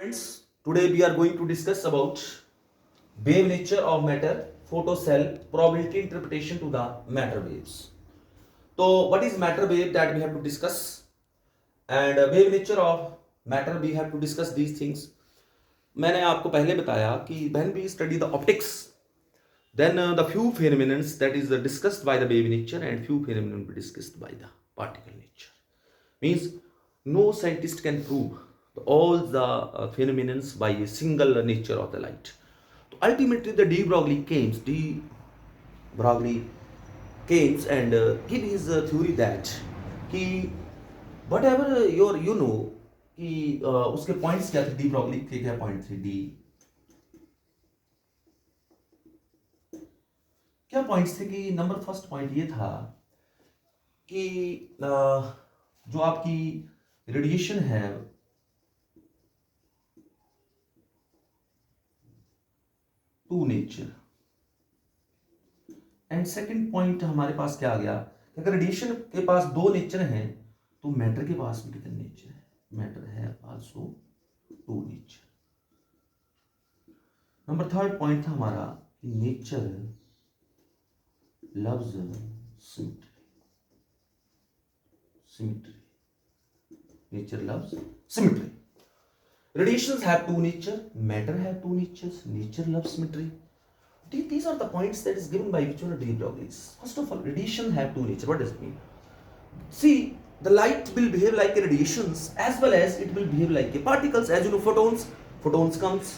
Friends, today we are going to discuss about wave nature of matter, photocell, probability interpretation to the matter waves. So, what is matter wave that we have to discuss, and wave nature of matter we have to discuss these things. मैंने आपको पहले बताया कि when we study the optics, then the few phenomena that is discussed by the wave nature and few phenomena will be discussed by the particle nature. Means no scientist can prove all the phenomena by a single nature of the light. So ultimately, the de Broglie came and give his theory that कि whatever your you know कि उसके points क्या थे, de Broglie के क्या point थे, क्या points थे कि नंबर फर्स्ट पॉइंट ये था कि जो आपकी रेडिएशन है to nature, and second point हमारे पास क्या आ गया कि अगर रेडिएशन के पास दो नेचर हैं तो मैटर के पास भी कितने नेचर है, मैटर है also to nature. Number third point था हमारा कि nature loves symmetry. Nature loves symmetry. Radiations have two nature, matter have two natures, nature loves symmetry. These are the points that is given by Victor de Broglie. First of all, radiation have two nature. What does it mean? See, the light will behave like a radiations as well as it will behave like a particles. As you know, photons comes.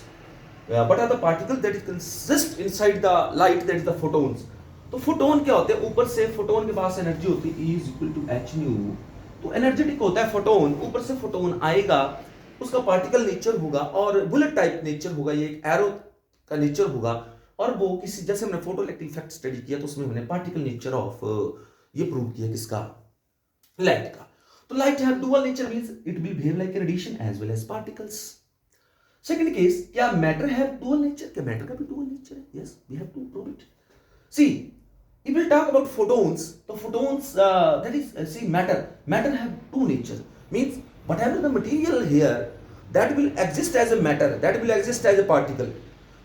What are the particles that consist inside the light? That is the photons. तो photon क्या होते हैं, ऊपर से photon के पास energy होती है E is equal to H nu. तो एनर्जेटिक होता है फोटोन, ऊपर से फोटोन आएगा, उसका पार्टिकल नेचर होगा और बुलेट टाइप नेचर होगा, ये एक एरो का नेचर होगा. और वो किसी जैसे हमने फोटो इलेक्ट्रिक इफेक्ट स्टडी किया तो उसमें हमने पार्टिकल नेचर ऑफ ये प्रूव किया किसका, लाइट का. तो light have dual nature means it will behave like a radiation as well as particles. Second case, क्या मैटर हैव डुअल नेचर, क्या मैटर का भी डुअल नेचर है? Yes, we have to prove it. See, if we talk about photons, the photons that is matter have two nature. Means whatever the material here that will exist as a matter, that will exist as a particle,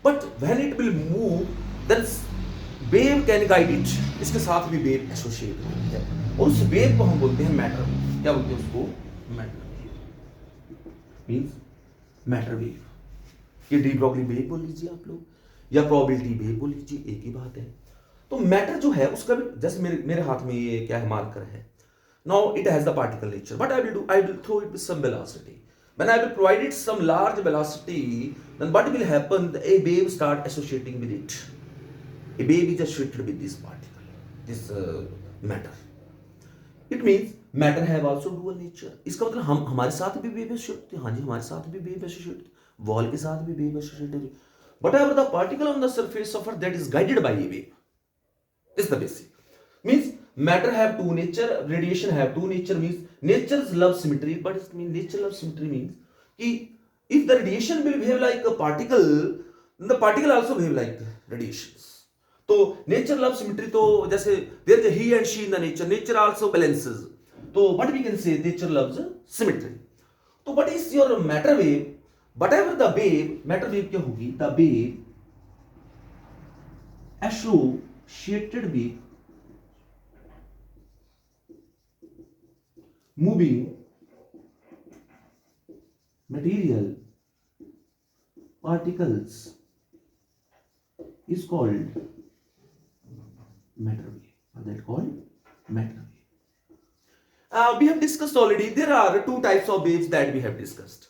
but when it will move, then wave can guide it. इसके साथ भी wave associate होती है और उस wave को हम बोलते हैं matter. क्या बोलते हैं उसको? Matter wave. Means matter wave. ये de Broglie wave बोल लीजिए आप लोग या probability wave बोल लीजिए, एक ही बात है. तो मैटर जो है उसका भी जैसे मेरे हाथ में ये क्या है, मार्कर है. Now it has the particle nature. What I will do, I will throw it with some velocity. When I will provide it some large velocity, then what will happen, a wave start associating with it. A wave is associated with this particle, this matter. It means matter have also dual nature. इसका मतलब हम हमारे साथ भी wave associated, हां जी हमारे साथ भी वेव एसोसिएटेड, वॉल के साथ भी wave associated. Whatever the particle on the surface of earth that is guided by A wave. This is the basic. Means matter have two nature, radiation have two nature. Means natures love symmetry, but it means nature love symmetry means कि if the radiation will behave like a particle, then the particle also behave like radiations. तो nature love symmetry. तो जैसे there is a he and she in the nature, nature also balances. तो what we can say, nature loves symmetry. तो what is your matter wave? Whatever the wave, matter wave क्या होगी? The wave associated with moving material particles is called matter wave. That called matter wave. We have discussed already. There are two types of waves that we have discussed.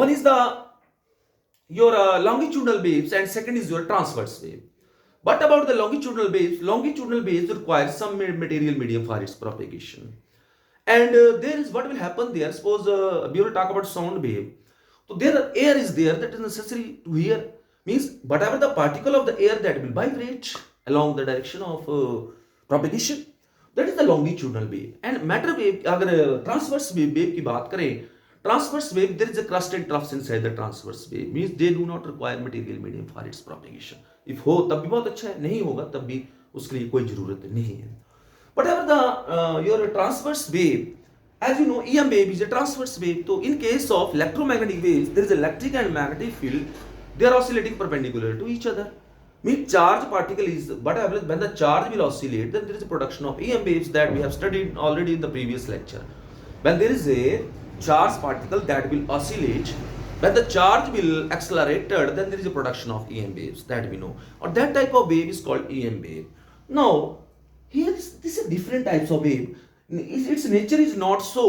One is the your longitudinal waves, and second is your transverse wave. What about the longitudinal waves? Longitudinal waves require some material medium for its propagation. And there is what will happen there. Suppose we will talk about sound wave. So there air is there that is necessary to hear. Means whatever the particle of the air that will vibrate along the direction of propagation, that is the longitudinal wave. And matter wave, अगर transverse wave की बात करें, transverse wave there is a crust and troughs inside the transverse wave. Means they do not require material medium for its propagation. If हो तब भी बहुत अच्छा है, नहीं होगा तब भी उसके लिए कोई जरूरत नहीं है. Whatever the your transverse wave As you know, EM wave is a transverse wave. So in case of electromagnetic waves, there is electric and magnetic field. They are oscillating perpendicular to each other. Means charge particle is what happens when the charge will oscillate. Then there is a production of EM waves that we have studied already in the previous lecture. When there is a charge particle that will oscillate, when the charge will accelerate, then there is a production of EM waves that we know. Or that type of wave is called EM wave. Now, here this is different types of wave. Its nature is not so.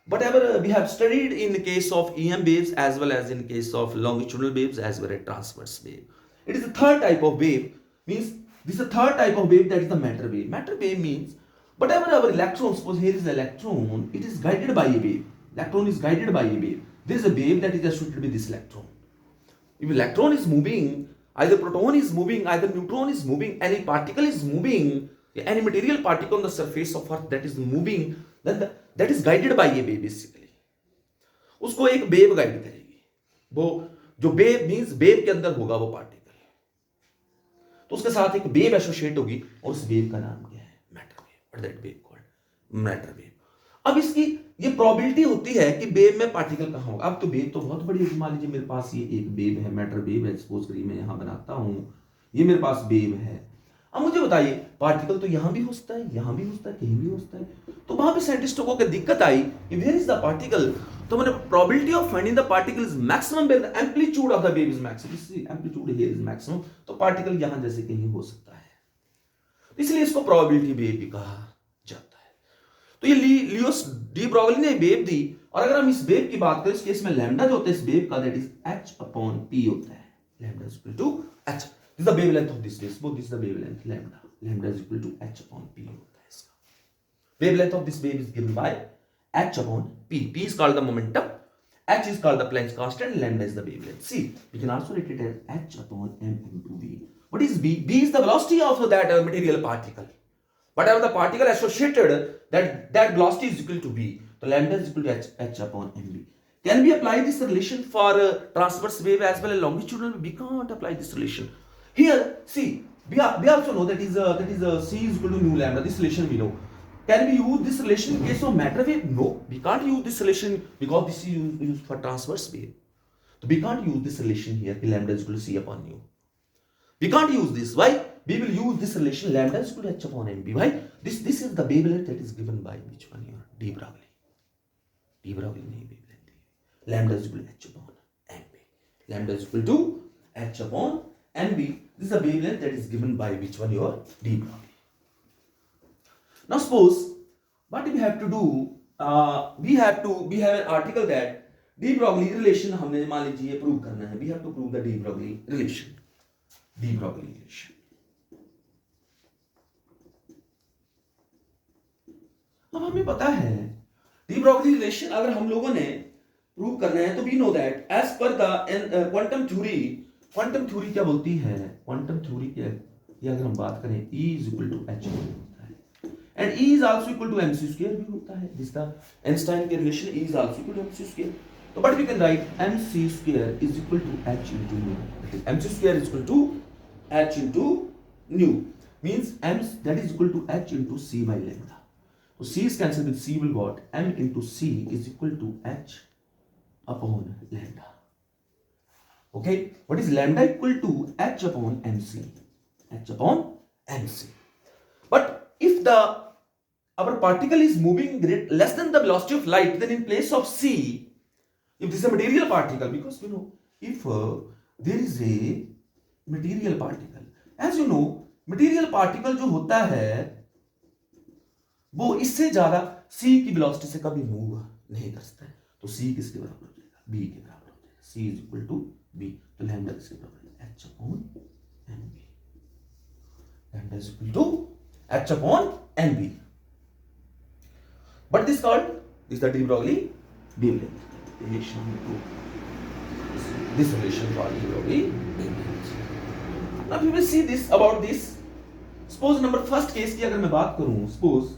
Whatever we have studied in the case of EM waves as well as in case of longitudinal waves as well as transverse wave. It is the third type of wave. Means this is the third type of wave, that is the matter wave. Matter wave means whatever our electron, suppose here is the electron, it is guided by a wave. Electron is guided by a wave. There is a wave that is associated with this electron. If electron is moving, either proton is moving, either neutron is moving, any particle is moving, any material particle on the surface of earth that is moving, then that is guided by a wave basically. उसको एक wave guide करेगी. वो जो wave means wave के अंदर होगा वो particle, तो उसके साथ एक वेव एसोसिएट होगी और उस वेव का नाम क्या है? Matter wave. और that wave called matter wave. अब इसकी ये प्रोबेबिलिटी होती है कि वेव में पार्टिकल कहां होगा. अब तो वेव तो बहुत बड़ी है. मान लीजिए मेरे पास ये एक वेव है, मैटर वेव है. सपोज करिए मैं यहां बनाता हूं, ये मेरे पास वेव है. अब मुझे बताइए पार्टिकल तो यहां भी हो सकता है, यहां भी हो सकता है, कहीं भी हो सकता है. तो वहां पे साइंटिस्टों को क्या दिक्कत आई कि वेयर इज द पार्टिकल. तो मैंने probability of finding the particle is maximum where the amplitude of the wave is maximum. Amplitude here is maximum. तो पार्टिकल यहां जैसे कहीं हो सकता है, इसलिए इसको प्रोबेबिलिटी वेव भी कहा जाता है. तो ये लियोस डी ब्रोगली ने वेव दी. और अगर हम इस वेव की बात करें, इस केस में लैम्डा जो होता है इस वेव का, दैट इज h/p होता है. Lambda is equal to h. This is the wavelength of this wave. Suppose this is the wavelength lambda. Lambda is equal to h/p होता है इसका. Wavelength of this wave is given by h/p. p is called the momentum, h is called the Planck's constant, lambda is the wavelength. See, we can also write it as h/m into v. What is v? V is the velocity of that material particle. Whatever the particle associated, that velocity is equal to v. So lambda is equal to h/mv. Can we apply this relation for transverse wave as well as longitudinal? We can't apply this relation. Here, see, we also know that is c is equal to nu lambda. This relation we know. Can we use this relation in case of matter wave? No, we can't use this relation because this is used for transverse wave. So we can't use this relation here. Lambda is equal to c upon nu. We can't use this. Why? We will use this relation lambda is equal to h upon mb. Why? This is the wavelength that is given by which one here? De Broglie. De Broglie wavelength. Lambda is equal to h upon mb. Lambda is equal to h upon mb. This is the wavelength that is given by which one here? De Broglie. Now suppose what we have to do, we have an article that de Broglie relation हमने मान लीजिए prove करना है. We have to prove the de Broglie relation. De Broglie relation. अब हमें पता है de Broglie relation अगर हम लोगों ने प्रूव करना है तो we know that as per the quantum theory. Quantum theory क्या बोलती है? क्वांटम थ्योरी क्या ये अगर हम बात करें, E is equal to h होता है and E is also equal to mc square भी होता है. This the Einstein के relation E is also equal to mc square. So but we can write mc square is equal to h into nu. That is mc square is equal to h into nu. Means m that is equal to h into c by lambda. So c is cancelled with c will got m into c is equal to h upon lambda. Okay, what is lambda equal to h upon mc? H upon mc. But if our particle is moving less than the velocity of light, then in place of c, if this is a material particle, because you know, if there is a material particle, as you know, material particle जो होता है वो इससे ज्यादा c की velocity से कभी move नहीं कर सकता है. तो c किसके बराबर हो जाएगा? b के बराबर हो जाएगा. c is equal to b. तो लैम्डा किसके बराबर है? h upon mb. Lambda is equal to h upon mb. But this is the de Broglie wavelength relation to this relation called de Broglie wavelength. Now we will see this about this. Suppose number first case की अगर मैं बात करूं, suppose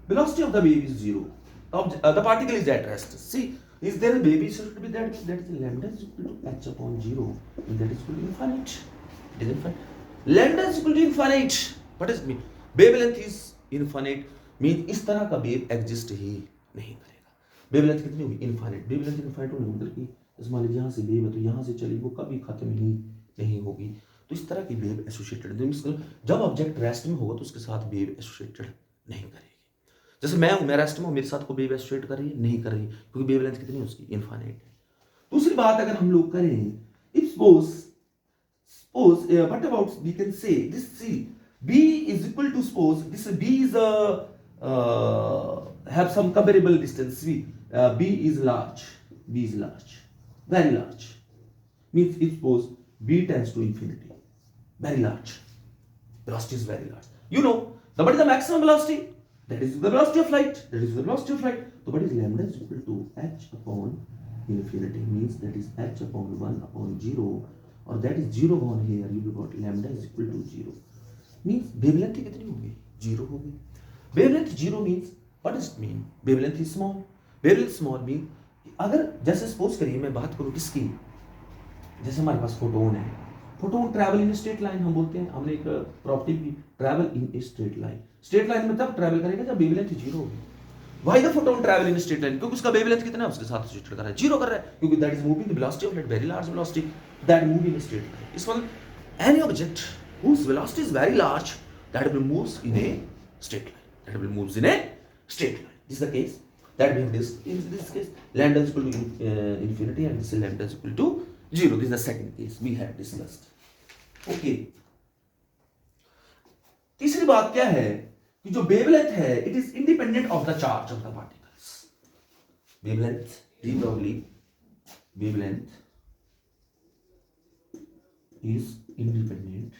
velocity of the wave is 0. The particle is at rest. See, is there a wave is to be that is lambda is equal to h upon 0 and that is equal to infinite. It is infinite. Lambda is equal to infinite. What does it mean? Wavelength is infinite. Mean इस तरह का wave exist ही नहीं करेगा। Wavelength कितनी होगी? Infinite. Wavelength infinite होने मतलब कि जैसे मान लीजिए यहाँ से वेव है तो यहाँ से चली वो कभी खत्म ही नहीं होगी। तो इस तरह की वेव एसोसिएटेड है। जब ऑब्जेक्ट रेस्ट में होगा तो उसके साथ वेव एसोसिएटेड नहीं करेगी। जैसे मैं हूँ, मैं रेस्ट में हूँ, मेरे साथ को वेव एसोसिएट कर रही है? नहीं कर रही, क्योंकि वेवलेंथ कितनी है उसकी? इनफाइनाइट है। दूसरी बात अगर हम लोग करें, if suppose what about we can say this, see b is equal to, suppose this b is have some comparable distance, b is large, very large, means if suppose b tends to infinity, very large, velocity is very large, you know what is the maximum velocity? That is the velocity of light, so what is lambda is equal to h upon infinity, means that is h upon 1 upon 0, or that is 0 gone here, you will got lambda is equal to 0, means wavelength कितनी हो गई? 0 हो गई। wavelength 0 means what does it mean? wavelength is small। wavelength small means अगर जैसे suppose करिए मैं बात करूँ किसकी, जैसे हमारे पास फोटोन है, photon travel in straight line, हम बोलते हैं, हमने एक प्रॉपर्टी की, travel in straight line. Straight line में तब ट्रैवल करेगा जब वेवलेंथ 0 होगी। Why the photon travel in straight line? क्योंकि उसका वेवलेंथ कितना है उसके साथ एसोसिएटेड कर रहा है? 0 कर रहा है, क्योंकि that is moving the velocity of light, very large velocity that move in a straight line. इस वक्त any object whose velocity is very large that will moves in a straight line. This is the case that we have this. In this case, lambda is equal to infinity and this lambda is equal to 0. This is the second case we have discussed. Okay. तीसरी बात क्या है कि जो wavelength है it is independent of the charge of the particles. Wavelength de Broglie, wavelength is independent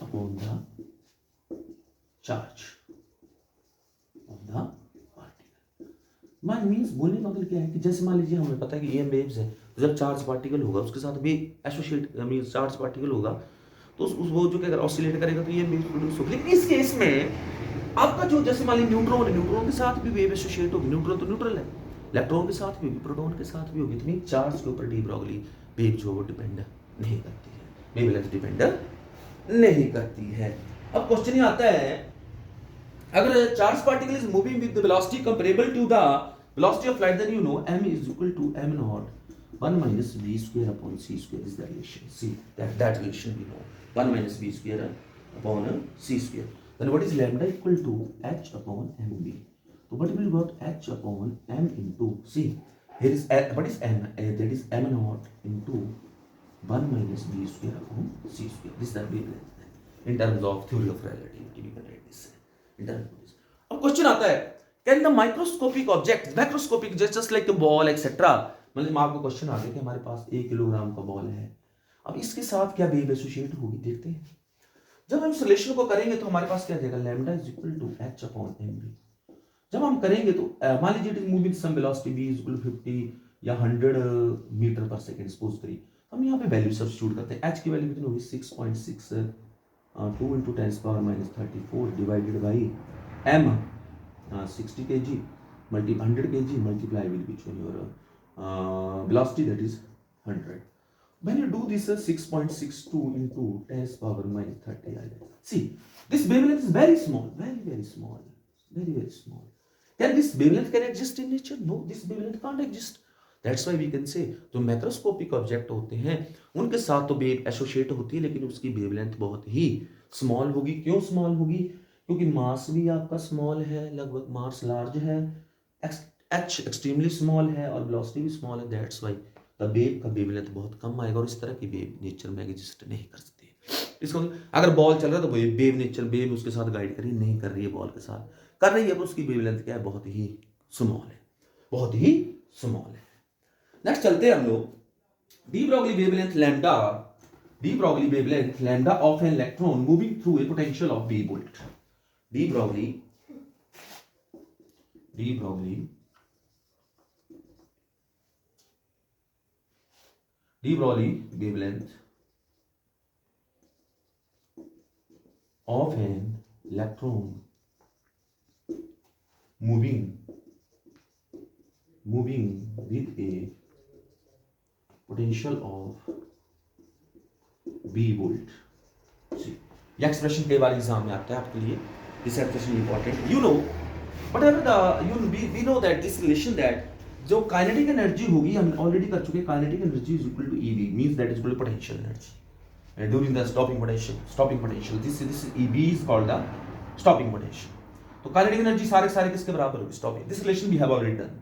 upon the charge of the particle. मान means बोलने का मतलब क्या है कि जैसे मान लीजिए हमें पता है कि ईएम वेव्स है, तो जब चार्ज पार्टिकल होगा उसके साथ भी एसोसिएट मींस चार्ज पार्टिकल होगा तो उस वो जो क्या ऑसिलेट करेगा तो ये वेव प्रोड्यूस होगी। लेकिन इस केस में आपका जो जैसे मान लीजिए न्यूट्रॉन है, न्यूट्रॉन के साथ भी वेव एसोसिएट होगी। न्यूट्रॉन तो न्यूट्रल है, इलेक्ट्रॉन के साथ भी होगी, प्रोटॉन के साथ भी होगी। इतनी चार्ज के ऊपर डी ब्रॉगली वेव जो वो डिपेंड नहीं करती है, वेवलेंथ डिपेंड नहीं करती है। अब क्वेश्चन ये आता है, अगर charge particle is moving with the velocity comparable to the velocity of light, then you know m is equal to m naught 1 minus v square upon c square is the relation. See that relation we know, 1 minus v square upon c square. Then what is lambda equal to h upon mv? So what will got h upon m into, see here is what is m, that is m naught into 1 minus v square upon c square. This is the wavelength in terms of theory of relativity, we can write this in terms of this. अब question आता है, can the microscopic object, macroscopic just like the ball etcetera, मतलब आपको question आ गया कि हमारे पास 1 kilogram का ball है, अब इसके साथ क्या वेव एसोसिएट होगी, देखते हैं। जब हम इस रिलेशन को करेंगे तो हमारे पास क्या जाएगा, lambda is equal to h upon mv। जब हम करेंगे तो मान लीजिए it is moving some velocity v is equal to 50 या 100 मीटर पर सेकंड सपोज करिए, हम यहाँ पे वैल्यू सब्स्टिट्यूट करते हैं। h की वैल्यू कितनी होगी, 6.62 into 10 power minus 34 divided by m 60 kg 100 kg multiply with which one your velocity, that is 100. When you do this 6.62 into 10 power minus 30, see this wavelength is very small, very small. Can this wavelength can exist in nature? No, this wavelength can't exist. That's why we can say जो macroscopic object होते हैं उनके साथ तो wave associate होती है, लेकिन उसकी वेवलेंथ बहुत ही स्मॉल होगी। क्यों स्मॉल होगी, क्योंकि मास भी आपका स्मॉल है, लगभग मास लार्ज है, h एक्सट्रीमली स्मॉल है और वेलोसिटी भी स्मॉल है। दैट्स व्हाई द वेव का वेवलेंथ बहुत कम आएगा और इस तरह की वेव नेचर में एग्जिस्ट नहीं कर सकती है। इसको अगर बॉल चल रहा है तो वेव नेचर वेव उसके साथ गाइड करी नहीं कर रही है, बॉल के साथ कर रही है, पर उसकी वेवलेंथ क्या है, बहुत ही स्मॉल है, बहुत ही स्मॉल है। नेक्स्ट चलते हैं हम लोग, de Broglie wavelength lambda, de Broglie wavelength lambda of an electron moving through a potential of v volt. De Broglie wavelength of an electron moving with a potential of v volt। See, यह expression कई बार exam में आता है आपके लिए, this expression important. You know whatever the we know that this relation that जो kinetic energy होगी हम ऑलरेडी कर चुके हैं kinetic energy is equal to EV means that is equal to potential energy during the stopping potential this EV is called the stopping potential तो kinetic energy सारे सारे किसके बराबर होगी stopping this relation we have already done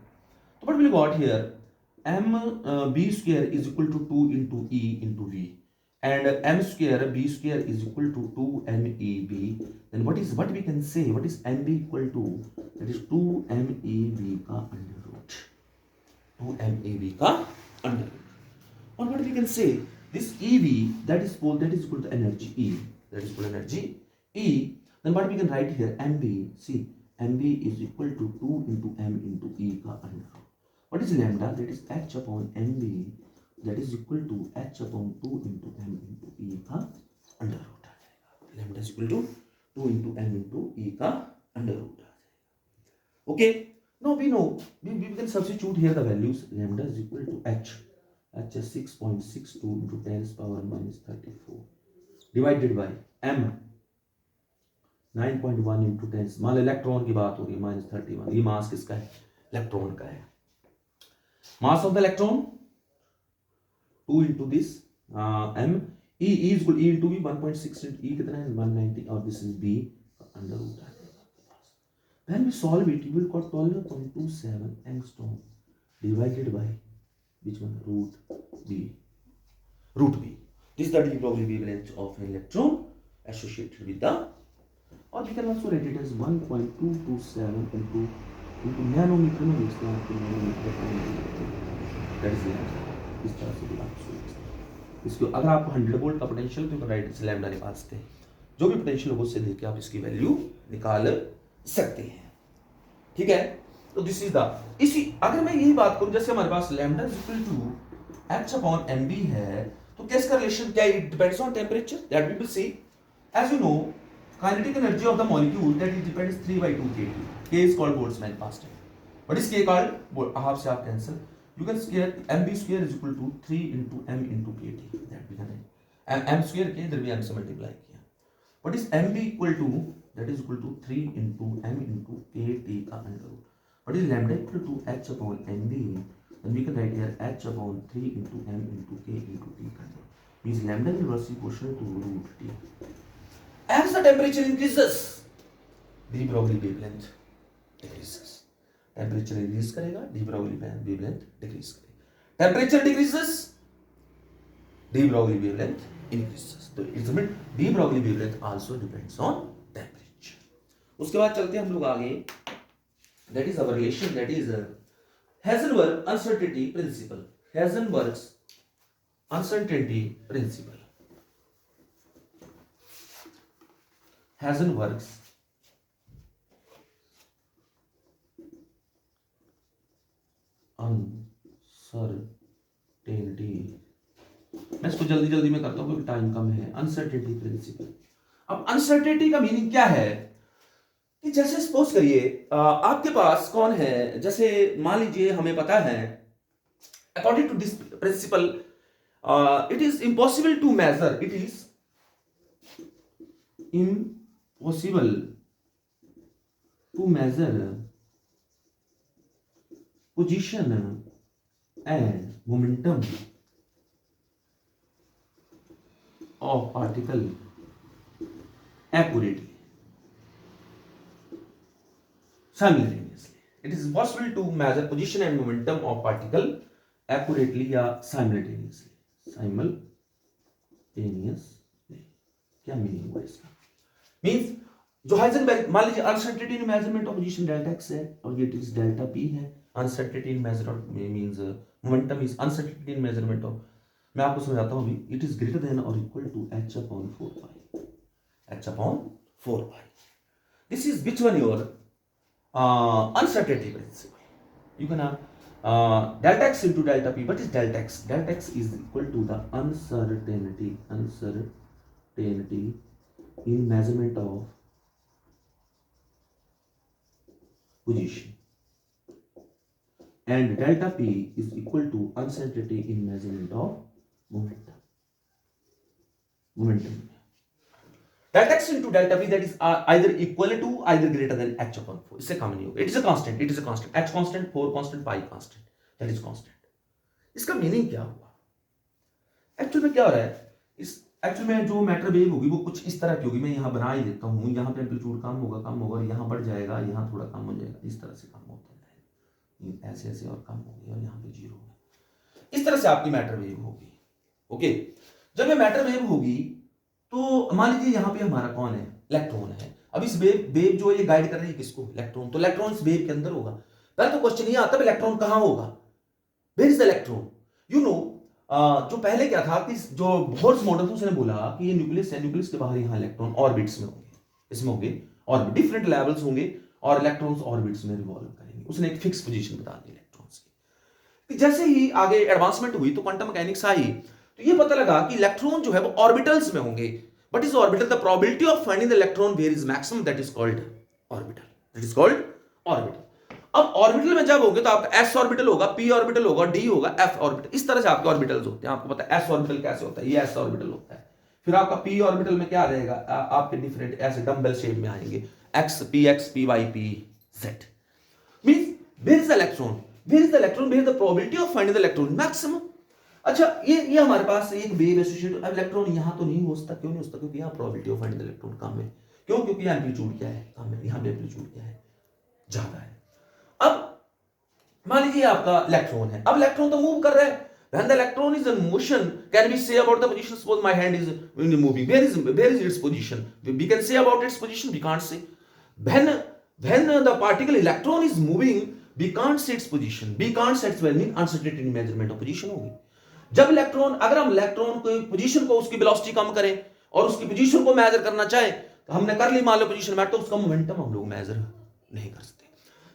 तो what will got here m b square is equal to 2 into e into v and m square b square is equal to 2 m e b then what we can say what is m b equal to that is 2 m e v का under root 2 m e v का under root or what we can say this e v that is equal to energy e that is equal to energy e then what we can write here m b see m b is equal to 2 into m into e का under root what is lambda that is h upon mb that is equal to h upon 2 into m into e का under root आ जाएगा lambda is equal to 2 into m into e का under root आ जाएगा okay now we know we can substitute here the values lambda is equal to h is 6.62 into 10 power minus 34 divided by m 9.1 into 10 मान low electron की बात हो रही है minus 31 ये मास किसका है इलेक्ट्रॉन का है mass of the electron 2 into this m e is equal e into v 1.6 into e कितना है 190 और this is b under root आ जाएगा आपके पास when we solve it you will got 12.27 angstrom divided by which one root b this is the de Broglie wavelength of an electron associated with the or we can also write it as 1.227 into nanometer में लिखते हैं आपको nanometer that is lambda इस तरह से भी आप सोच इसको अगर आपको 100 वोल्ट का पोटेंशियल तो राइट से लैम्डा निकाल सकते हैं जो भी पोटेंशियल होगा उससे लेके आप इसकी वैल्यू निकाल सकते हैं ठीक है तो दिस इज द इसी अगर मैं यही बात करूं जैसे हमारे पास lambda is equal to h upon mb है तो किसका रिलेशन क्या it depends on temperature that we will see as you know kinetic energy of the molecule that is depends 3/2 kT k is called Boltzmann constant what is k called half से आप cancel you can square mb square is equal to 3 into m into kt that we can write m square के इधर भी m से multiply किया what is mb equal to that is equal to 3 into m into kt का under root what is lambda equal to h upon mb then we can write here h upon 3 into m into k into t का under means lambda will be proportional to root t as the temperature increases de Broglie wavelength decreases temperature increase करेगा de Broglie wavelength decrease करेगा temperature decreases de Broglie wavelength increases तो it's mean de Broglie wavelength also depends on temperature उसके बाद चलते हैं हम लोग आगे that is our relation that is Heisenberg uncertainty principle Heisenberg's uncertainty principle Heisenberg's uncertainty मैं इसको जल्दी में करता हूं क्योंकि टाइम कम है अनसर्टेनिटी प्रिंसिपल अब अनसर्टेनिटी का मीनिंग क्या है कि जैसे सपोज करिए आपके पास कौन है जैसे मान लीजिए हमें पता है according to this principle it is impossible to measure it is impossible to measure position and momentum of particle accurately simultaneously it is possible to measure position and momentum of particle accurately या simultaneously क्या meaning हुआ इसका means जो Heisenberg मान लीजिए uncertainty in measurement of position delta x है और ये इज डेल्टा p है uncertainty in measurement means momentum is uncertainty in measurement of मैं आपको समझाता हूं अभी it is greater than or equal to h upon 4 pi h upon 4 pi this is which one your uncertainty principle you can delta x into delta p what is delta x is equal to the uncertainty in measurement of position and delta p is equal to uncertainty in measurement of momentum delta X into delta V that is either equal to either greater than H upon 4, इससे कम नहीं होगा। It is a constant, it is a constant, H constant, 4 constant, pi constant, that is constant. इसका meaning क्या हुआ? Actual में क्या हो रहा है, इस एक्चुअल में जो मैटर वेव होगी वो कुछ इस तरह की होगी, मैं यहाँ बना ही देता हूँ, यहाँ पे एम्पलीट्यूड कम होगा और यहाँ बढ़ जाएगा, यहाँ थोड़ा कम हो जाएगा, इस तरह से कम होता जाएगा, ऐसे ऐसे और कम हो गया और यहाँ पे जीरो होगा, इस तरह से आपकी मैटर वेव होगी। ओके, जब ये मैटर वेव होगी तो मान लीजिए यहाँ पे हमारा कौन है, इलेक्ट्रॉन है। अब इस वेव जो ये गाइड कर रही है किसको, इलेक्ट्रॉन, तो इलेक्ट्रॉन इस वेव के अंदर होगा। पहले तो क्वेश्चन ये आता है इलेक्ट्रॉन कहाँ होगा, where is the electron. You know जो पहले क्या था कि जो बोर्स मॉडल था उसने बोला कि ये न्यूक्लियस है, न्यूक्लियस के बाहर यहाँ इलेक्ट्रॉन ऑर्बिट्स में होंगे, इसमें होंगे और डिफरेंट लेवल्स होंगे और इलेक्ट्रॉन्स ऑर्बिट्स में रिवॉल्व करेंगे। उसने एक फिक्स पोजीशन बता दी इलेक्ट्रॉन्स की। जैसे ही आगे एडवांसमेंट हुई तो क्वांटम मैकेनिक्स आई, तो ये पता लगा कि इलेक्ट्रॉन जो है वो ऑर्बिटल्स में होंगे। But is orbital the probability of finding the electron where is maximum, that is called orbital, that is called orbital. अब ऑर्बिटल में जब होगे तो आपका एस ऑर्बिटल होगा, पी ऑर्बिटल होगा, डी होगा, एफ ऑर्बिटल, इस तरह से आपके ऑर्बिटल्स होते हैं। आपको पता है एस ऑर्बिटल कैसे होता है, ये एस ऑर्बिटल होता है। फिर आपका पी ऑर्बिटल में क्या रहेगा, आपके डिफरेंट ऐसे डंबल शेप में आएंगे, X, P Y, P Z. Means where is the electron, where is the electron, where is the probability of finding the electron maximum. अच्छा, ये हमारे पास एक वेव एसोसिएटेड, अब इलेक्ट्रॉन यहां तो नहीं हो सकता, क्यों नहीं हो सकता, क्योंकि यहां probability of finding the electron कम है। क्यों? क्योंकि एम्पलीट्यूड क्या है, कम है, यहां पे एम्पलीट्यूड क्या है, ज्यादा है। अब मान लीजिए आपका इलेक्ट्रॉन है, अब इलेक्ट्रॉन तो मूव कर रहा है। When the electron is in motion, can we say about the position? Suppose my hand is moving. Where is its position? We can say about its position. We can't say. When the particle electron is moving, we can't say its position. We can't say its mean uncertainty in measurement of position होगी। जब electron, अगर हम electron को position को, उसकी velocity कम करें और उसकी पोजीशन को मेजर करना चाहें, तो हमने कर ली मान लो पोजीशन मैटर, तो उसका मोमेंटम हम लोग मेजर नहीं कर सकते।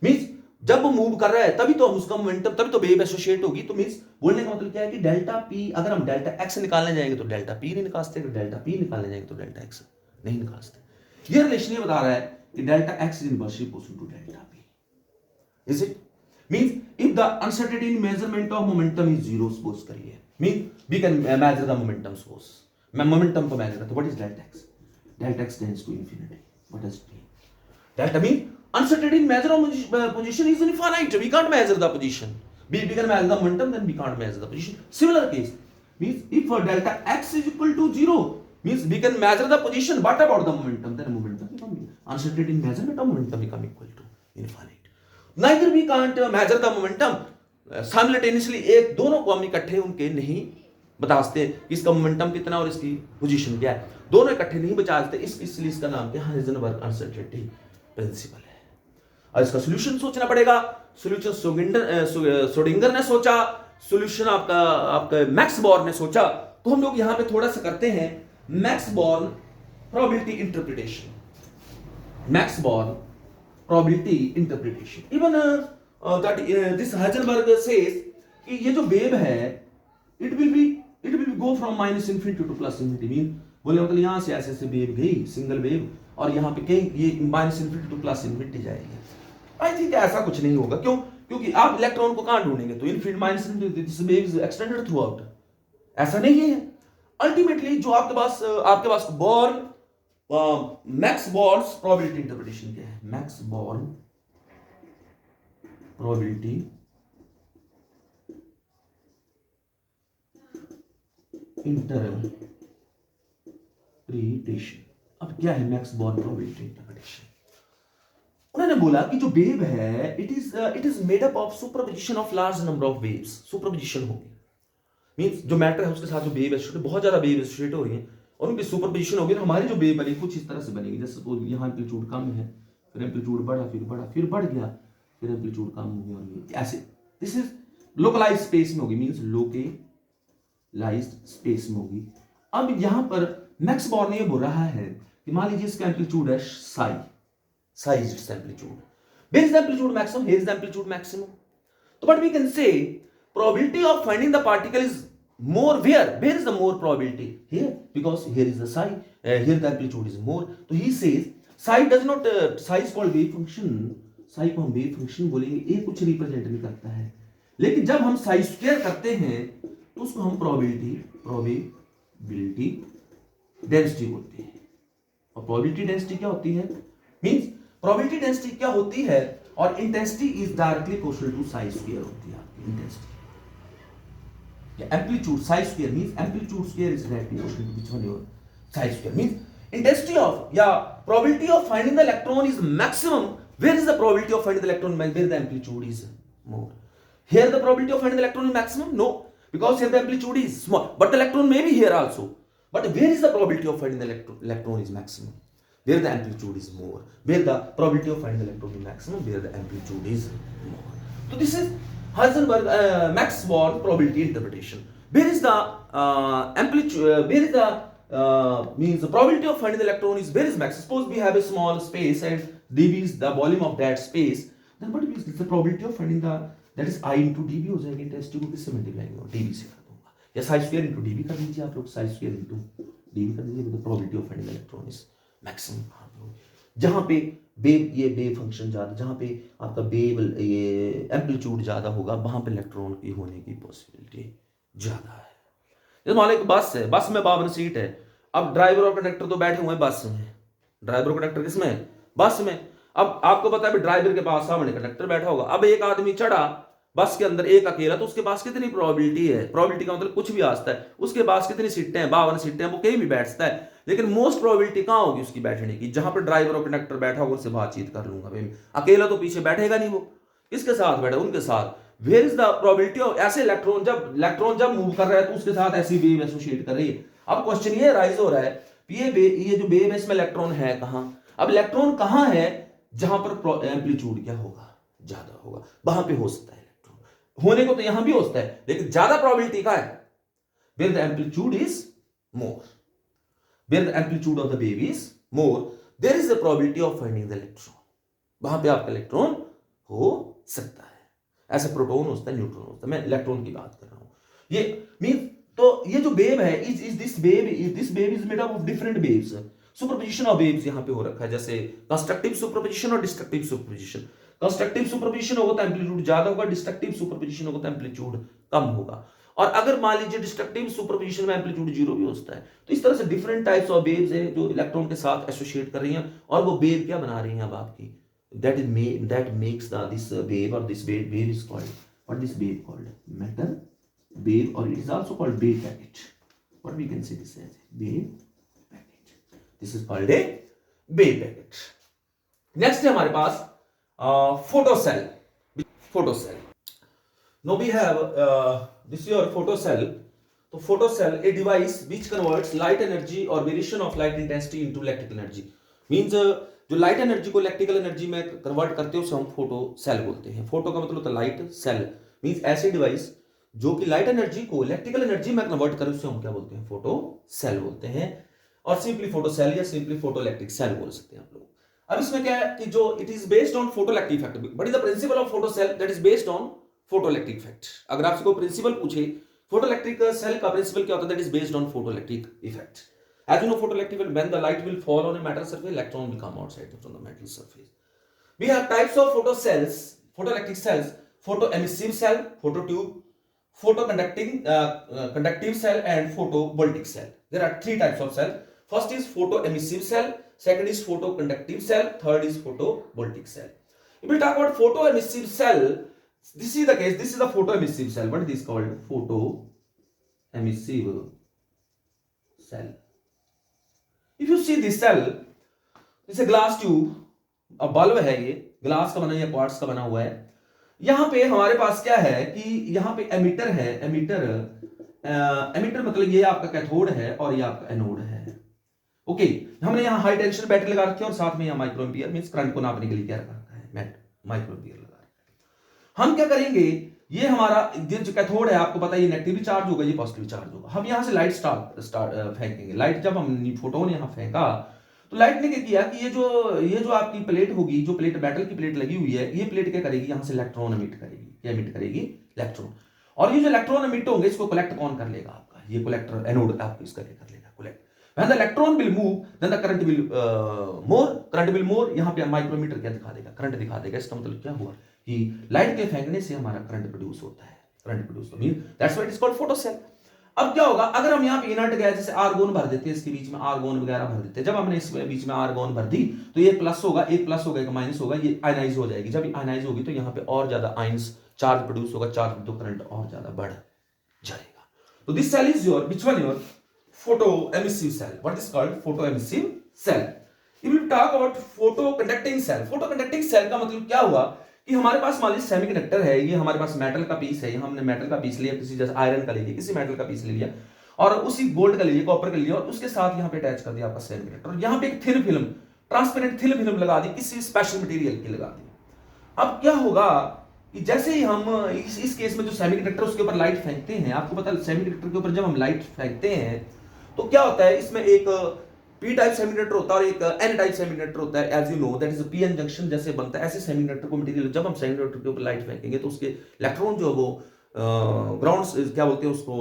मींस जब वो मूव कर रहा है तभी तो हम उसका मोमेंटम, तभी तो वेव एसोसिएट होगी। तो मींस बोलने का मतलब क्या है कि डेल्टा पी, अगर हम डेल्टा एक्स निकालने जाएंगे तो डेल्टा पी नहीं निकाल सकते, डेल्टा पी निकालने जाएंगे तो डेल्टा एक्स नहीं निकाल सकते। ये रिलेशन ये बता रहा है कि delta X is inversely proportional to delta P. Is it? Means if the uncertainty in measurement of momentum is zero, suppose करिए, means we can measure the momentum, suppose मैं मोमेंटम को मेजर करता हूं, what is delta X? Delta X tends to infinity. What does it mean? Delta mean uncertainty in measure of position is infinite. We can't measure the position. We can measure the momentum, then we can't measure the position. Similar case means if delta x is equal to 0, means we can measure the position. What about the momentum? Then momentum become uncertainty in measurement of momentum become equal to infinite. Neither we can't measure the momentum simultaneously. एक दोनों को हम इकट्ठे उनके नहीं बता सकते, इसका मोमेंटम कितना और इसकी पोजीशन क्या है, दोनों इकट्ठे नहीं बता सकते। इसलिए इसका नाम क्या है, हाइजेनबर्ग अनसर्टेनिटी प्रिंसिपल है। और इसका सॉल्यूशन सोचना पड़ेगा। सॉल्यूशन सोडिंगर ने सोचा, सॉल्यूशन आपका मैक्स बॉर्न ने सोचा। तो हम लोग यहां पे थोड़ा सा करते हैं max born probability interpretation. Max born probability interpretation. Even this Heisenberg says कि ये जो वेव है it will go from minus infinity to plus infinity. Mean बोले मतलब यहां से ऐसे ऐसे वेव गई, सिंगल वेव, और यहाँ पे कहीं ये minus infinity to plus infinity जाएगी। आई थिंक ऐसा कुछ नहीं होगा। क्यों? क्योंकि आप इलेक्ट्रॉन को कहां ढूंढेंगे, तो infinity minus infinity, this wave is extended throughout, ऐसा नहीं है। अल्टीमेटली जो आपके पास Born Max Born's probability interpretation क्या है, मैक्स बॉर्न प्रोबेबिलिटी इंटरप्रिटेशन। अब क्या है मैक्स बॉर्न प्रोबेबिलिटी इंटरप्रिटेशन? उन्होंने बोला कि जो वेव है it is made up of superposition of large number of waves. Superposition होगी मींस जो मैटर है उसके साथ जो वेव एसोसिएट, बहुत ज्यादा वेव एसोसिएट हो रही है और उनकी सुपरपोजिशन होगी। हमारी जो वेव बनी कुछ इस तरह से बनेगी, जैसे सपोज यहाँ एम्पलीट्यूड कम है, फिर एम्पलीट्यूड बढ़ा, फिर बढ़ गया, फिर एम्पलीट्यूड कम हो गया, और ऐसे दिस इज लोकलाइज्ड स्पेस में होगी, मींस लोकलाइज्ड स्पेस में होगी। अब यहां पर मैक्स बॉर्न ये बोल रहा है कि मान लीजिए इसका एम्पलीट्यूड है psi is its amplitude. Where is the amplitude maximum? Here is the amplitude maximum. So what we can say, probability of finding the particle is more where? Where is the more probability? Here, because here is the psi. Here the amplitude is more. So he says psi does not. Psi is called wave function. Psi को हम wave function बोलेंगे, ये कुछ represent नहीं करता है। लेकिन जब हम psi स्क्वायर करते हैं तो उसको हम probability density बोलते हैं। और प्रोबेबिलिटी डेंसिटी क्या होती है, मींस प्रोबेबिलिटी डेंसिटी क्या होती है, और intensity is directly proportional to psi square होती है आपकी इंटेंसिटी, या amplitude psi square means amplitude square is directly proportional to which one your psi square means intensity of या probability of finding the electron is maximum. Where is the probability of finding the electron? Where the amplitude is more. Here the probability of finding the electron is maximum? No, because here the amplitude is small. But the electron may be here also. But where is the probability of finding the electron is maximum? Where the amplitude is more. Where the probability of finding the electron is maximum? Where the amplitude is more. So this is Heisenberg Max-Born probability interpretation. Where is the amplitude? Where is the means the probability of finding the electron is where is max. Suppose we have a small space and dv is the volume of that space, then what is the probability of finding the, that is I into dv हो जाएगी, intensity को किससे multiply करूंगा, dv से कर दूंगा, या Sai square into dv कर दीजिए आप लोग, साई स्क्वायर इनटू dv कर दीजिए, तो probability of finding the electron is maximum. जहां पे वेव, ये वेव फंक्शन ज्यादा, जहां पे आपका वेव ये एम्पलीट्यूड ज्यादा होगा, वहां पे इलेक्ट्रॉन की होने की पॉसिबिलिटी ज्यादा है। मान लो बस है, बस में 52 सीट है, अब ड्राइवर और कंडक्टर तो बैठे हुए हैं बस में, ड्राइवर और कंडक्टर किसमें, बस में। अब आपको पता है ड्राइवर के पास सामने कंडक्टर बैठा होगा, अब एक आदमी चढ़ा बस के अंदर, एक अकेला, तो उसके पास कितनी प्रोबेबिलिटी है, प्रोबेबिलिटी का मतलब कुछ भी आ सकता है, उसके पास कितनी सीटें हैं, 52 सीटें हैं, वो कहीं भी बैठ सकता है, लेकिन मोस्ट प्रोबेबिलिटी कहां होगी उसकी बैठने की, जहां पर ड्राइवर और कंडक्टर बैठा होगा, उससे बातचीत कर लूंगा भाई, अकेला तो पीछे बैठेगा नहीं, वो किसके साथ बैठा, उनके साथ। Where is the probability of, ऐसे इलेक्ट्रॉन जब मूव कर रहा है तो उसके साथ ऐसी वेव एसोसिएट कर रही है। अब क्वेश्चन ये राइज हो रहा है, ये जो वेव है इसमें इलेक्ट्रॉन है कहां, अब इलेक्ट्रॉन कहां है जहां पर एम्पलीट्यूड क्या होगा, ज्यादा होगा, वहां पे हो सकता है इलेक्ट्रॉन, होने को तो यहां भी हो सकता है, लेकिन ज्यादा प्रोबेबिलिटी का है where the amplitude is more, where the amplitude of the wave is more, there is the probability of finding the electron, वहां पे आपका इलेक्ट्रॉन हो सकता है। ऐसे प्रोटॉन होता है, न्यूट्रॉन होता है, मैं इलेक्ट्रॉन की बात कर रहा हूं। ये मीन, तो ये जो वेव है, this wave is made up of different waves, superposition of waves यहां पे हो रखा है, जैसे कंस्ट्रक्टिव सुपरपोजिशन और डिस्ट्रक्टिव सुपरपोजिशन। कंस्ट्रक्टिव सुपरपोजिशन होगा तो एम्पलीट्यूड ज्यादा होगा, डिस्ट्रक्टिव सुपरपोजिशन होगा तो एम्पलीट्यूड कम होगा। और अगर मान लीजिए डिस्ट्रक्टिव सुपरपोजिशन में एम्पलीट्यूड जीरो भी हो सकता है, तो इस तरह से डिफरेंट टाइप्स ऑफ वेव्स है जो इलेक्ट्रॉन के साथ एसोसिएट कर रही हैं, और वो वेव क्या बना रही हैं अब आपकी, that makes this wave, or this wave is called, what this wave called, matter wave, or it is also called wave packet. What we can say this as wave packet. This is called a wave packet. Next है हमारे पास photocell. Photocell. Now we have this is your photocell. So photocell, a device which converts light energy or variation of light intensity into electrical energy. Means जो light energy को electrical energy में convert करते हैं उसे हम photo cell बोलते हैं। Photo का मतलब होता है लाइट, सेल मींस ऐसी डिवाइस जो कि लाइट एनर्जी को इलेक्ट्रिकल एनर्जी में कन्वर्ट करे उसे हम क्या बोलते हैं, फोटो सेल बोलते हैं, और सिंपली फोटो सेल या सिंपली फोटो इलेक्ट्रिक सेल बोल सकते हैं आप लोग। अब इसमें क्या है कि जो it is based on photo electric effect, but is the principle of photo cell that is based on photo electric effect. अगर आपसे कोई प्रिंसिपल पूछे फोटो इलेक्ट्रिक सेल का प्रिंसिपल क्या होता है, that is based on photo electric effect. As you know, photoelectric, when the light will fall on a metal surface, electron will come outside from the metal surface. We have types of photocells, photoelectric cells: photoemissive cell, phototube, conductive cell, and photovoltaic cell. There are three types of cell. First is photoemissive cell, second is photoconductive cell, third is photovoltaic cell. If we talk about photoemissive cell, this is the case. This is the photoemissive cell. What is this called? Photoemissive cell. If you see this cell, this is glass tube, अब bulb है, ये glass का बना या quartz का बना हुआ है। यहां पे हमारे पास क्या है कि यहां पे एमिटर है, एमिटर मतलब ये आपका कैथोड है और ये आपका एनोड है। ओके, हमने यहाँ हाई टेंशन बैटरी लगा रखी है और साथ में यहाँ माइक्रो एम्पियर मींस करंट को नापने के लिए क्या रखा है, माइक्रो एम्पियर लगा रखा है। हम क्या करेंगे, ये हमारा जो कैथोड है आपको पता है ये नेगेटिवली चार्ज होगा, ये पॉजिटिवली चार्ज होगा। हम यहाँ से लाइट फेंकेंगे, लाइट जब हम फोटोन यहाँ फेंका तो लाइट ने क्या किया कि ये जो आपकी प्लेट होगी, जो प्लेट मेटल की प्लेट लगी हुई है, ये प्लेट क्या करेगी, यहाँ से इलेक्ट्रॉन एमिट करेगी। क्या एमिट करेगी? इलेक्ट्रॉन। और ये जो इलेक्ट्रॉन एमिट होंगे इसको कलेक्ट कौन कर लेगा? आपका ये कलेक्टर एनोड आपको इसका कर लेगा collect. When the electron will move, then the current will more. यहाँ पे माइक्रोमीटर क्या दिखा देगा? करंट दिखा देगा। इसका मतलब क्या हुआ कि लाइट के फेंकने से हमारा करंट प्रोड्यूस होता है, current produce mean that's why it is called photocell. अब क्या होगा, अगर हम यहाँ पे इनर्ट गैस जैसे आर्गोन भर देते हैं, इसके बीच में आर्गोन वगैरह भर देते हैं, जब हमने इसके बीच में आर्गोन भर दी तो ये प्लस होगा, एक प्लस होगा एक माइनस होगा, ये आयनाइज हो जाएगी। जब आयनाइज होगी तो यहाँ पे और ज्यादा आयंस चार्ज प्रोड्यूस होगा, चार्ज तो करंट और ज्यादा बढ़ जाएगा। तो this cell is your which one your photo emissive cell. What is called photo emissive cell. If we talk about photoconducting cell, photoconducting cell का मतलब क्या हुआ कि हमारे पास मान लीजिए सेमीकंडक्टर है, ये हमारे पास मेटल का पीस है, हमने मेटल का पीस लिया, किसी जैसे आयरन का ले लिया, किसी मेटल का पीस ले लिया और उसी गोल्ड का ले लिया, कॉपर का ले लिया और उसके साथ यहाँ पे अटैच कर दिया आपका सेमीकंडक्टर और यहाँ पे एक thin film, transparent thin film लगा दी, किसी स्पेशल मटेरियल की लगा दी। अब क्या होगा कि जैसे ही हम इस केस में जो सेमीकंडक्टर उसके ऊपर लाइट फेंकते हैं, आपको पता है सेमीकंडक्टर के ऊपर जब हम लाइट फेंकते हैं तो क्या होता है, इसमें एक पी टाइप सेमीकंडक्टर होता है और एक एन टाइप सेमीकंडक्टर होता है। As you know that is P N junction जैसे बनता है, ऐसे सेमीकंडक्टर को मटेरियल जब हम सेमीकंडक्टर के ऊपर लाइट फेंकेंगे तो उसके इलेक्ट्रॉन जो वो ग्राउंड क्या बोलते हैं उसको,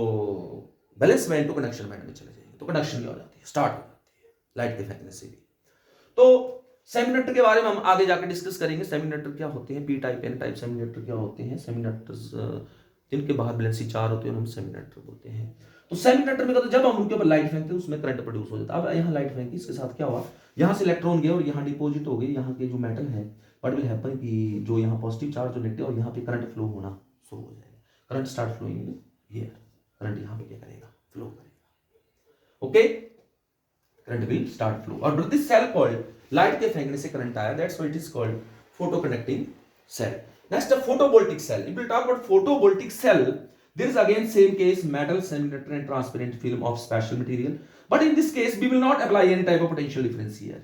valence band to conduction band में चले जाएंगे, तो कंडक्शन क्या हो जाती है, स्टार्ट हो जाती है लाइट के फेंकने से भी। तो सेमीकंडक्टर के बारे में हम आगे जाकर डिस्कस करेंगे। सेमीकंडक्टर क्या होते हैं, P type N type semiconductor क्या होते हैं, सेमीकंडक्टर्स जिनके बाहर वैलेंसी 4 होते हैं हम सेमीकंडक्टर बोलते हैं। तो सेमीकंडक्टर में जब हम उनके ऊपर लाइट फेंकते हैं उसमें करंट प्रोड्यूस हो जाता है। अब यहाँ लाइट फेंकी, इसके साथ क्या हुआ, यहाँ से इलेक्ट्रॉन गए और यहाँ डिपॉजिट हो गई, यहाँ के जो मेटल है, व्हाट विल हैपन कि जो यहाँ पॉजिटिव चार्ज जो नेगेटिव और यहाँ पे करंट फ्लो होना शुरू हो जाएगा, current start flowing here, current यहाँ पे क्या करेगा, फ्लो करेगा। Okay, current will start flow और दिस सेल कॉल्ड, लाइट के फेंकने से करंट आया, that's why it is called photoconducting cell. Next photovoltaic cell. If we talk about photovoltaic cell, there is again same case, metal semiconductor and transparent film of special material, but in this case we will not apply any type of potential difference here.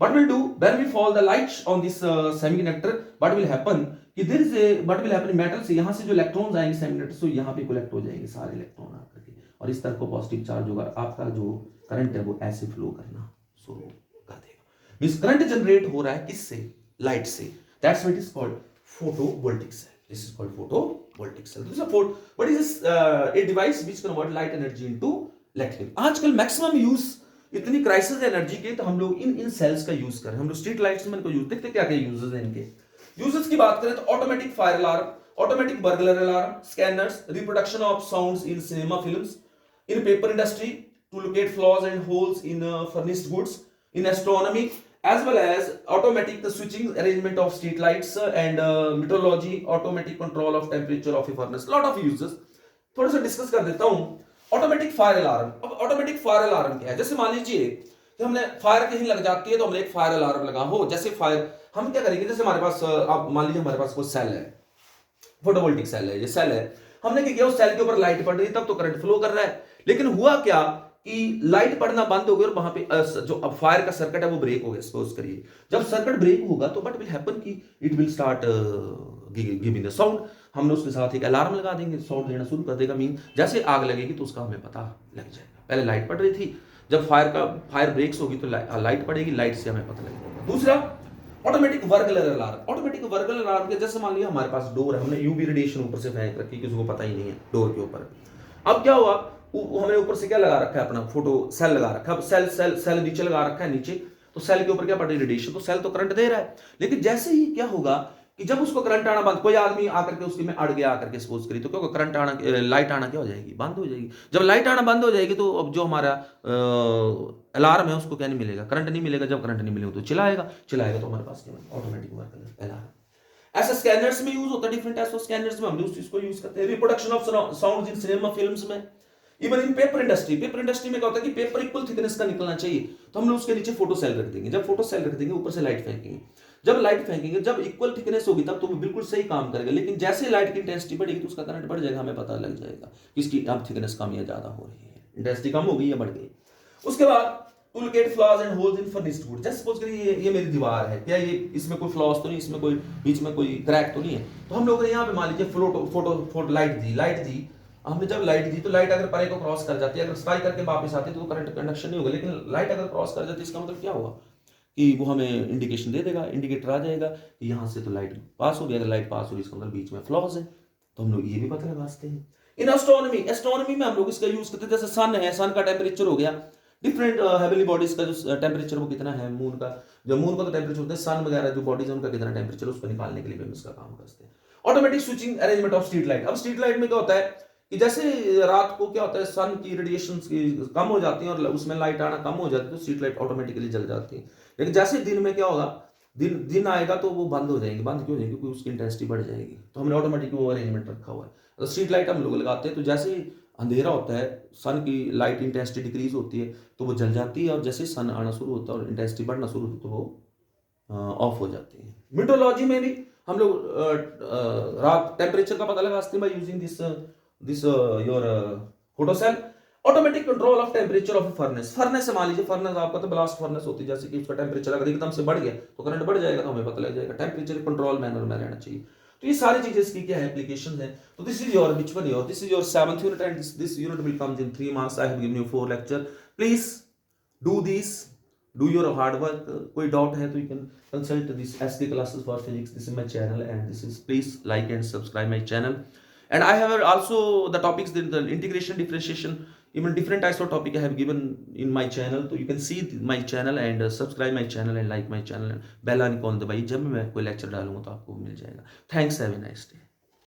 What we'll do, when we fall the light on this semiconductor, what will happen कि there is a, what will happen metal से यहाँ से जो electrons आएंगे semiconductor से यहाँ पे collect हो जाएंगे सारे इलेक्ट्रॉन आकर के और इस तरह को पॉजिटिव चार्ज होगा, आपका जो करंट है वो ऐसे फ्लो करना शुरू कर देगा। मींस करंट जनरेट हो रहा है किससे, लाइट से, that's what is called photovoltaic cell. This is called photovoltaic cell. This is what is this? A device which convert light energy into electric. आजकल मैक्सिमम यूज इतनी क्राइसिस एनर्जी के, तो हम लोग इन सेल्स का यूज करें। हम लोग स्ट्रीट लाइट्स में इनको यूज देखते क्या क्या यूजेस हैं इनके। यूजेस की बात करें तो automatic fire alarm, automatic burglar alarm, scanners, reproduction of sounds in cinema films, in paper industry to locate flaws and holes in furnished goods, in astronomy, as well as automatic the switching arrangement of street lights and meteorology, automatic control of temperature of a furnace, lot of uses। थोड़ा सा discuss कर देता हूं। Automatic fire alarm. अब automatic fire alarm क्या है, जैसे मान लीजिए कि हमने फायर कहीं लग जाती है तो हमने एक फायर अलार्म लगा हो, जैसे फायर हम क्या करेंगे, जैसे हमारे पास आप मान लीजिए हमारे पास कोई सेल है, फोटोवोल्टिक सेल है, ये सेल है, हमने क्या किया उस सेल के ऊपर लाइट पड़ रही है तब तो करंट फ्लो कर रहा है, लेकिन हुआ क्या कि लाइट पड़ना बंद हो गई और वहां पे जो अब फायर का सर्किट है वो ब्रेक हो गया। सपोज करिए जब सर्किट ब्रेक होगा तो व्हाट विल हैपन कि it will start giving the sound, हमने उसके साथ एक अलार्म लगा देंगे, साउंड देना शुरू कर देगा। मीन जैसे आग लगेगी तो उसका हमें पता लग जाएगा। पहले लाइट पड़ रही थी, जब फायर ब्रेक्स होगी तो लाइट पड़ेगी, लाइट से हमें पता लगेगा। दूसरा automatic burglar alarm. Automatic burglar alarm के जैसे मान लिया हमारे पास डोर है, हमने यूवी रेडिएशन ऊपर से फेंक रखी, किसी को पता ही नहीं है डोर के ऊपर। अब क्या हुआ, हमने ऊपर से क्या लगा रखा है, अपना फोटो सेल लगा रखा है। अब सेल नीचे लगा रखा है, नीचे तो सेल के ऊपर क्या पड़ रही है, रेडिएशन, तो सेल तो करंट दे रहा है। लेकिन जैसे ही क्या होगा कि जब उसको करंट आना बंद, कोई आदमी आकर के उसके में अड़ गया आकर के सपोज करी, तो क्या होगा, करंट आना, लाइट आना क्या हो जाएगी, बंद हो जाएगी। जब लाइट आना बंद हो जाएगी तो अब जो हमारा अलार्म है उसको क्या नहीं मिलेगा, करंट नहीं मिलेगा। जब करंट नहीं मिलेगा तो चिल्लाएगा तो हमारे पास क्या ऑटोमेटिक वर्क अलार्म। ऐसा स्कैनर्स में यूज होता है, डिफरेंट टाइप्स ऑफ स्कैनर्स में हम उस चीज को यूज करते हैं। Reproduction of sounds in cinema films में, even in paper industry. Paper industry में क्या होता है कि पेपर इक्वल थिकनेस का निकलना चाहिए, तो हम लोग उसके नीचे फोटो सेल रख देंगे। जब फोटो सेल रख देंगे ऊपर से लाइट फेंकेंगे, जब लाइट फेंकेंगे जब इक्वल थिकनेस होगी तब तो वो बिल्कुल सही काम करेगा। लेकिन जैसे लाइट की इंटेंसिटी बढ़ेगी तो उसका करंट बढ़ जाएगा, हमें पता लग जाएगा कि इसकी अब थिकनेस कम या ज्यादा हो रही है, इंटेंसिटी कम हो गई या बढ़ गई। उसके बाद to locate flaws and holes in furnished wood. Just suppose करिए ये मेरी दीवार है, क्या ये इसमें कोई फ्लॉज तो नहीं, इसमें कोई बीच में कोई क्रैक तो नहीं है, तो हम लोगों ने यहाँ पे मान लीजिए फोटो लाइट दी। हमने जब लाइट दी तो लाइट अगर परे को क्रॉस कर जाती है, अगर स्काई करके वापस आती है तो करंट कंडक्शन नहीं होगा। लेकिन लाइट अगर क्रॉस कर जाती है इसका मतलब क्या हुआ कि वो हमें इंडिकेशन दे देगा, इंडिकेटर आ जाएगा कि यहाँ से तो लाइट पास हो गई। अगर लाइट पास हो गई इसका मतलब बीच में फ्लॉज है, तो हम लोग ये भी पता लगा सकते हैं। इन एस्ट्रोनॉमी में हम लोग इसका यूज करते हैं। जैसे सन है, सन का टेम्परेचर हो गया, डिफरेंट हेवनली बॉडीज का जो टेम्परेचर वो कितना है, मून का तो टेम्परेचर होता है, सन वगैरह जो बॉडीज है उनका कितना टेम्परेचर, उसको निकालने के लिए भी हम इसका काम करते हैं। Automatic switching arrangement of street light. अब स्ट्रीट लाइट में क्या होता है कि जैसे रात को क्या होता है, सन की रेडिएशन कम हो जाती है और उसमें लाइट आना कम हो जाती है, तो स्ट्रीट लाइट ऑटोमेटिकली जल जाती है। लेकिन जैसे दिन में क्या होगा, दिन दिन आएगा तो वो बंद हो जाएंगे। बंद क्यों हो जाएगी? क्योंकि उसकी इंटेंसिटी बढ़ जाएगी। तो हमने ऑटोमेटिक वो अरेंजमेंट रखा हुआ है। तो स्ट्रीट लाइट हम लोग लगाते हैं, तो जैसे ही अंधेरा होता है, सन की लाइट इंटेंसिटी डिक्रीज होती है तो वो जल जाती है, और जैसे सन आना शुरू होता है और इंटेंसिटी बढ़ना शुरू होती है तो वो ऑफ हो जाती है। मीटरोलॉजी में भी हम लोग रात टेम्परेचर का पता लगा सकते हैं by using this your photocell. Automatic control of temperature of furnace. Furnace से मान लीजिए, फर्नेस आपका तो ब्लास्ट फर्नेस होती है, जैसे कि उसका टेम्परेचर अगर एकदम से बढ़ गया तो करंट बढ़ जाएगा, तो हमें पता लग जाएगा। टेम्परेचर कंट्रोल मैनर में रहना चाहिए। तो ये सारी चीजें इसकी क्या है, एप्लीकेशन है। तो this is your which one your this is your 7th unit, and this unit will comes in 3 months। I have given you 4 lecture। Please do this, do your hard work. कोई doubt है तो you can consult this SK classes for physics. This is my channel, and this is, please like and subscribe my channel. And I have also the topics, the integration, differentiation, even different types of topic I have given in my channel. So you can see my channel and subscribe my channel and like my channel, and bell icon दबाइए, जब मैं कोई lecture डालूंगा तो आपको मिल जाएगा। Thanks, have a nice day.